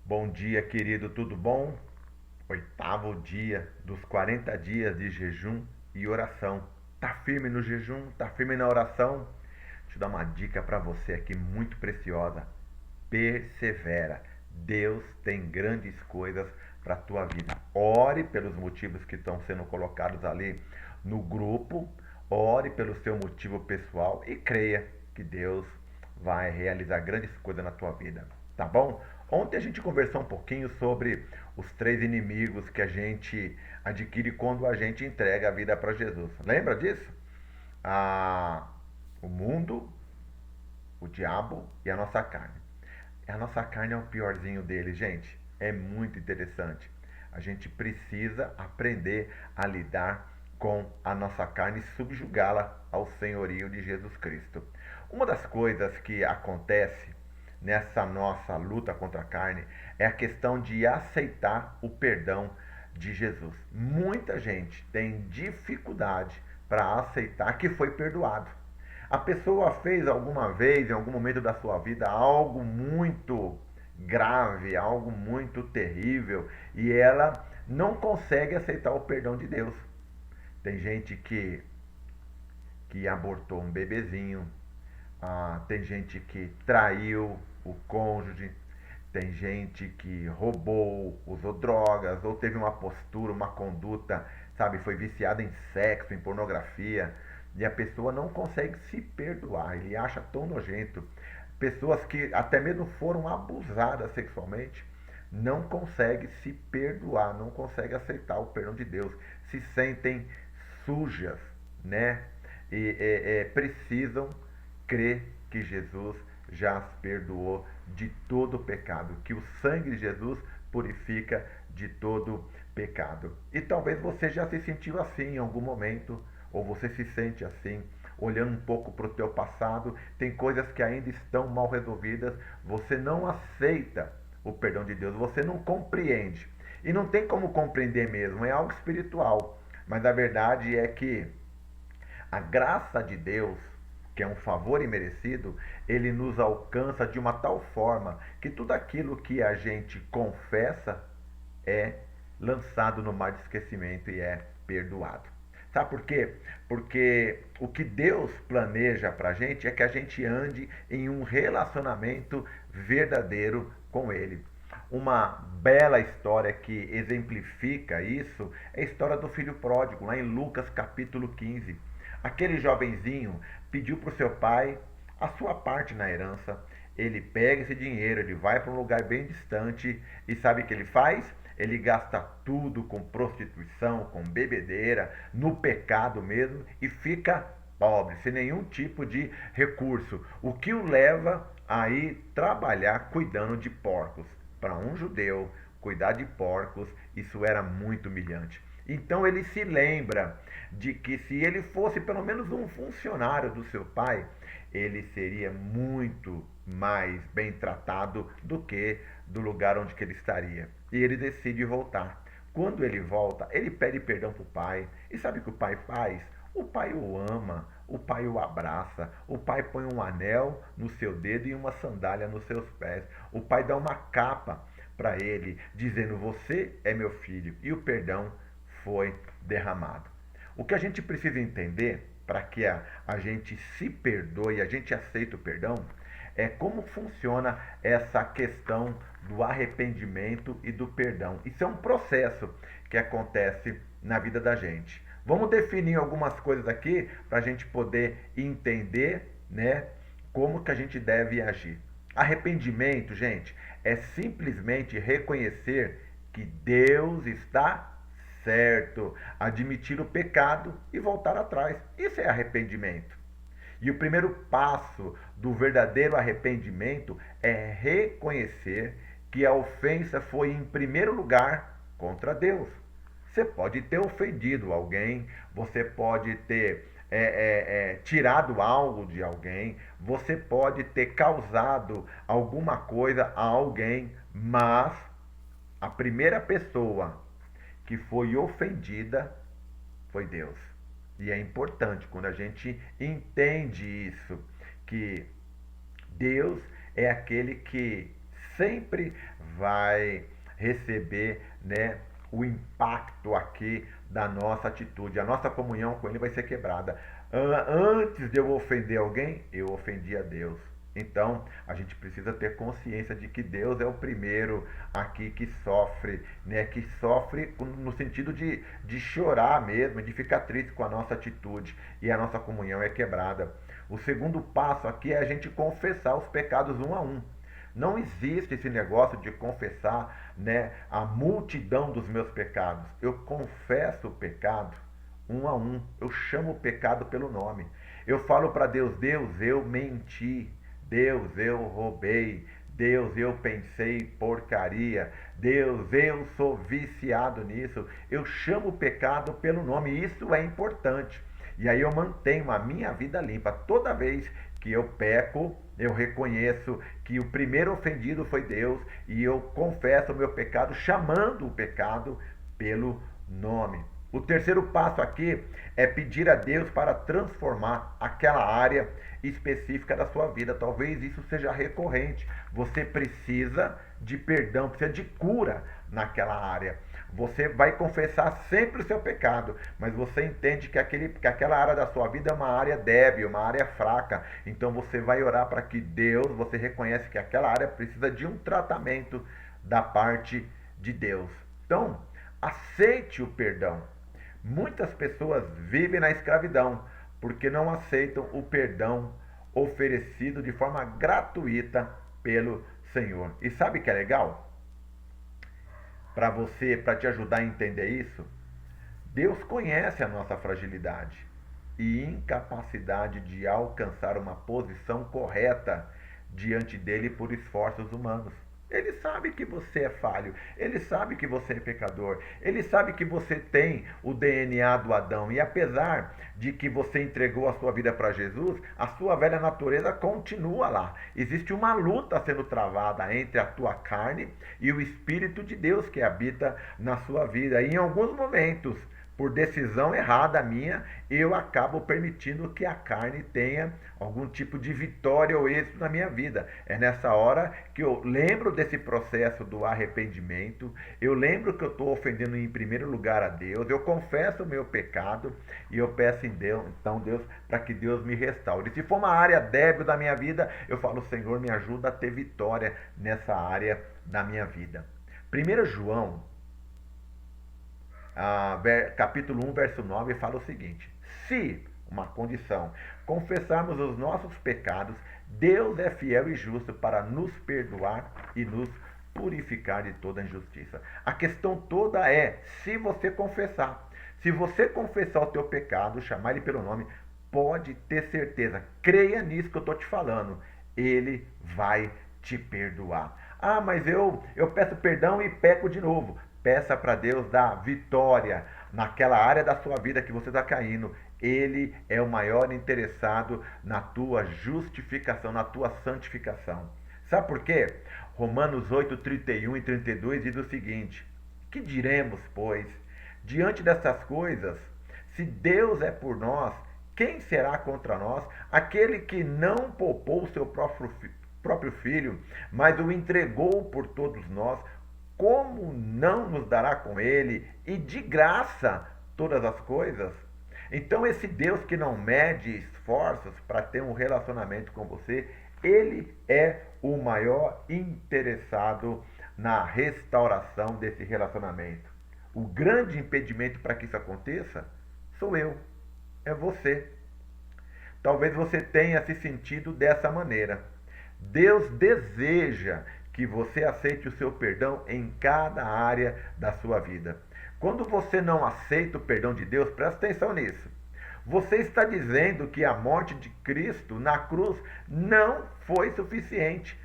Bom dia, querido, tudo bom? Oitavo dia dos 40 dias de jejum e oração. Tá firme no jejum? Tá firme na oração? Deixa eu dar uma dica para você aqui muito preciosa. Persevera. Deus tem grandes coisas para a tua vida. Ore pelos motivos que estão sendo colocados ali no grupo. Ore pelo seu motivo pessoal e creia que Deus vai realizar grandes coisas na tua vida. Tá bom? Ontem a gente conversou um pouquinho sobre os três inimigos que a gente adquire quando a gente entrega a vida para Jesus. Lembra disso? Ah, o mundo, o diabo e a nossa carne. A nossa carne é o piorzinho dele, gente. É muito interessante. A gente precisa aprender a lidar com a nossa carne e subjugá-la ao senhorio de Jesus Cristo. Uma das coisas que acontece nessa nossa luta contra a carne é a questão de aceitar o perdão de Jesus. Muita gente tem dificuldade para aceitar que foi perdoado. A pessoa fez alguma vez, em algum momento da sua vida, algo muito grave, algo muito terrível, e ela não consegue aceitar o perdão de Deus. Tem gente que abortou um bebezinho, tem gente que traiu o cônjuge, tem gente que roubou, usou drogas, ou teve uma postura, uma conduta, sabe, foi viciada em sexo, em pornografia, e a pessoa não consegue se perdoar, ele acha tão nojento. Pessoas que até mesmo foram abusadas sexualmente, não conseguem se perdoar, não conseguem aceitar o perdão de Deus, se sentem sujas, né? E precisam crer que Jesus já as perdoou de todo pecado, que o sangue de Jesus purifica de todo pecado. E talvez você já se sentiu assim em algum momento, ou você se sente assim, olhando um pouco para o teu passado, tem coisas que ainda estão mal resolvidas, você não aceita o perdão de Deus, você não compreende. E não tem como compreender mesmo, é algo espiritual. Mas a verdade é que a graça de Deus, que é um favor imerecido, ele nos alcança de uma tal forma que tudo aquilo que a gente confessa é lançado no mar de esquecimento e é perdoado. Sabe por quê? Porque o que Deus planeja para a gente é que a gente ande em um relacionamento verdadeiro com Ele. Uma bela história que exemplifica isso é a história do filho pródigo, lá em Lucas capítulo 15. Aquele jovenzinho pediu para o seu pai a sua parte na herança. Ele pega esse dinheiro, ele vai para um lugar bem distante e sabe o que ele faz? Ele gasta tudo com prostituição, com bebedeira, no pecado mesmo e fica pobre, sem nenhum tipo de recurso. O que o leva a ir trabalhar cuidando de porcos. Para um judeu, cuidar de porcos, isso era muito humilhante. Então ele se lembra de que se ele fosse pelo menos um funcionário do seu pai, ele seria muito mais bem tratado do que do lugar onde que ele estaria. E ele decide voltar. Quando ele volta, ele pede perdão para o pai. E sabe o que o pai faz? O pai o ama, o pai o abraça, o pai põe um anel no seu dedo e uma sandália nos seus pés. O pai dá uma capa para ele, dizendo: Você é meu filho. E o perdão foi derramado. O que a gente precisa entender para que a gente se perdoe, a gente aceite o perdão, é como funciona essa questão do arrependimento e do perdão. Isso é um processo que acontece na vida da gente. Vamos definir algumas coisas aqui para a gente poder entender, né, como que a gente deve agir. Arrependimento, gente, é simplesmente reconhecer que Deus está certo, admitir o pecado e voltar atrás. Isso é arrependimento. E o primeiro passo do verdadeiro arrependimento é reconhecer que a ofensa foi, em primeiro lugar, contra Deus. Você pode ter ofendido alguém, você pode ter tirado algo de alguém, você pode ter causado alguma coisa a alguém, mas a primeira pessoa que foi ofendida foi Deus. E é importante quando a gente entende isso, que Deus é aquele que sempre vai receber, né, o impacto aqui da nossa atitude. A nossa comunhão com Ele vai ser quebrada. Antes de eu ofender alguém, eu ofendi a Deus. Então, a gente precisa ter consciência de que Deus é o primeiro aqui que sofre, né? Que sofre no sentido de chorar mesmo, de ficar triste com a nossa atitude, e a nossa comunhão é quebrada. O segundo passo aqui é a gente confessar os pecados um a um. Não existe esse negócio de confessar, né, a multidão dos meus pecados. Eu confesso o pecado um a um. Eu chamo o pecado pelo nome. Eu falo para Deus: Deus, eu menti. Deus, eu roubei. Deus, eu pensei porcaria. Deus, eu sou viciado nisso. Eu chamo o pecado pelo nome. Isso é importante. E aí eu mantenho a minha vida limpa. Toda vez que eu peco, eu reconheço que o primeiro ofendido foi Deus e eu confesso o meu pecado, chamando o pecado pelo nome. O terceiro passo aqui é pedir a Deus para transformar aquela área específica da sua vida. Talvez isso seja recorrente. Você precisa de perdão, precisa de cura naquela área. Você vai confessar sempre o seu pecado, mas você entende que aquela área da sua vida é uma área débil, uma área fraca. Então você vai orar para que Deus, você reconhece que aquela área precisa de um tratamento da parte de Deus. Então, aceite o perdão. Muitas pessoas vivem na escravidão porque não aceitam o perdão oferecido de forma gratuita pelo Senhor. E sabe o que é legal? Para te ajudar a entender isso, Deus conhece a nossa fragilidade e incapacidade de alcançar uma posição correta diante dele por esforços humanos. Ele sabe que você é falho, ele sabe que você é pecador, ele sabe que você tem o DNA do Adão, e apesar de que você entregou a sua vida para Jesus, a sua velha natureza continua lá. Existe uma luta sendo travada entre a tua carne e o Espírito de Deus que habita na sua vida. E em alguns momentos, por decisão errada minha, eu acabo permitindo que a carne tenha algum tipo de vitória ou êxito na minha vida. É nessa hora que eu lembro desse processo do arrependimento, eu lembro que eu estou ofendendo em primeiro lugar a Deus, eu confesso o meu pecado e eu peço em Deus, então Deus, para que Deus me restaure. Se for uma área débil da minha vida, eu falo: Senhor, me ajuda a ter vitória nessa área da minha vida. 1 João capítulo 1, verso 9, fala o seguinte: se, uma condição, confessarmos os nossos pecados, Deus é fiel e justo para nos perdoar e nos purificar de toda injustiça. A questão toda é, se você confessar. Se você confessar o teu pecado, chamar ele pelo nome, pode ter certeza, creia nisso que eu estou te falando, ele vai te perdoar. Ah, mas eu peço perdão e peco de novo. Peça para Deus dar vitória naquela área da sua vida que você está caindo. Ele é o maior interessado na tua justificação, na tua santificação. Sabe por quê? Romanos 8, 31 e 32 diz o seguinte: que diremos, pois, diante dessas coisas? Se Deus é por nós, quem será contra nós? Aquele que não poupou o seu próprio filho, mas o entregou por todos nós, como não nos dará com ele e de graça todas as coisas? Então esse Deus que não mede esforços para ter um relacionamento com você, ele é o maior interessado na restauração desse relacionamento. O grande impedimento para que isso aconteça sou eu, é você. Talvez você tenha se sentido dessa maneira. Deus deseja que você aceite o seu perdão em cada área da sua vida. Quando você não aceita o perdão de Deus, presta atenção nisso. Você está dizendo que a morte de Cristo na cruz não foi suficiente.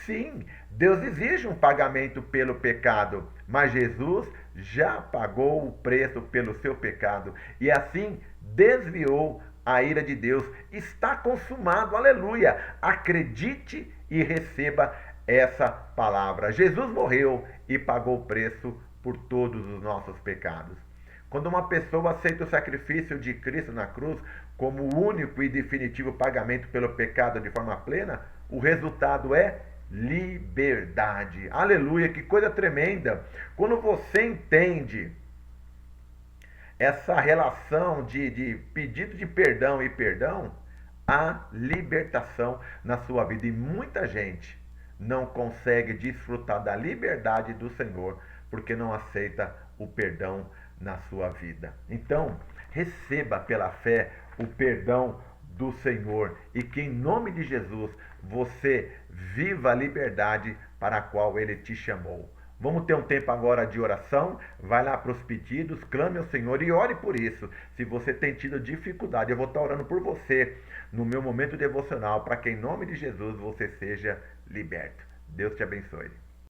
Sim, Deus exige um pagamento pelo pecado, mas Jesus já pagou o preço pelo seu pecado e assim desviou a ira de Deus. Está consumado, aleluia! Acredite e receba essa palavra. Jesus morreu e pagou o preço por todos os nossos pecados. Quando uma pessoa aceita o sacrifício de Cristo na cruz como o único e definitivo pagamento pelo pecado de forma plena, o resultado é liberdade. Aleluia, que coisa tremenda. Quando você entende essa relação de pedido de perdão e perdão, há libertação na sua vida. E muita gente não consegue desfrutar da liberdade do Senhor porque não aceita o perdão na sua vida. Então, receba pela fé o perdão do Senhor e que em nome de Jesus você viva a liberdade para a qual Ele te chamou. Vamos ter um tempo agora de oração. Vai lá para os pedidos, clame ao Senhor e ore por isso. Se você tem tido dificuldade, eu vou estar orando por você no meu momento devocional para que em nome de Jesus você seja liberto. Deus te abençoe.